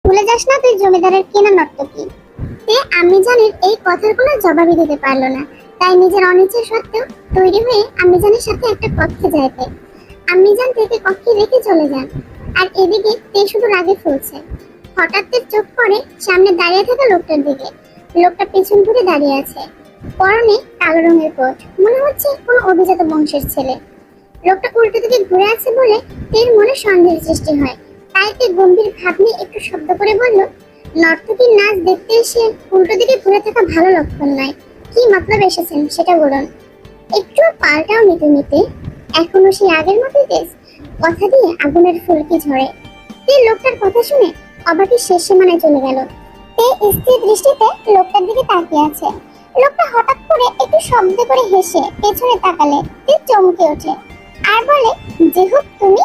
ভুলে যাস না তুই জমিদারের কেনা নর্তকী। তে আম্মিজানের এই কথার কোনো জবাবই দিতে পারলো না, তাই নিজের অনিচ্ছা সত্ত্বেও তৈরি হয়ে আম্মিজানের সাথে একটা কক্ষে যাইতে। আম্মিজান থেকে কক্ষে রেখে চলে যান, আর এদিকে তে শুধু রাগে ফুলছে। হঠাৎ তার চোখ পড়ে সামনে দাঁড়িয়ে থাকা লোকটার দিকে। লোকটা পেছন ঘুরে দাঁড়িয়ে আছে, পরনে কালো রঙের কোট, মনে হচ্ছে কোনো অভিজাত বংশের ছেলে। লোকটা উল্টো দিকে ঘুরে আছে বলে তের মনে সন্দেহের সৃষ্টি হয়, তাই তে গম্ভীর ভাব নিয়ে একটু শব্দ করে বলল, নর্তকীর নাচ দেখতে এসে উল্টো দিকে ঘুরে থাকা ভালো লক্ষণ নয়। কি মতলব এসেছেন সেটা বলুন। একটু পাল্টাও নিতে নিতে এখনো সেই আগের মতোই তেজ, কথা দিয়ে আগুনের ফুলকি ঝরে। তে লোকটার কথা শুনে অবাকের শেষ সীমানায় চলে গেল। তে স্থির দৃষ্টিতে লোকটার দিকে তাকিয়ে আছে। লোকটা হঠাৎ করে একটু শব্দ করে হেসে পেছনে তাকালে তে চমকে ওঠে আর বলে, যে হোক তুমি।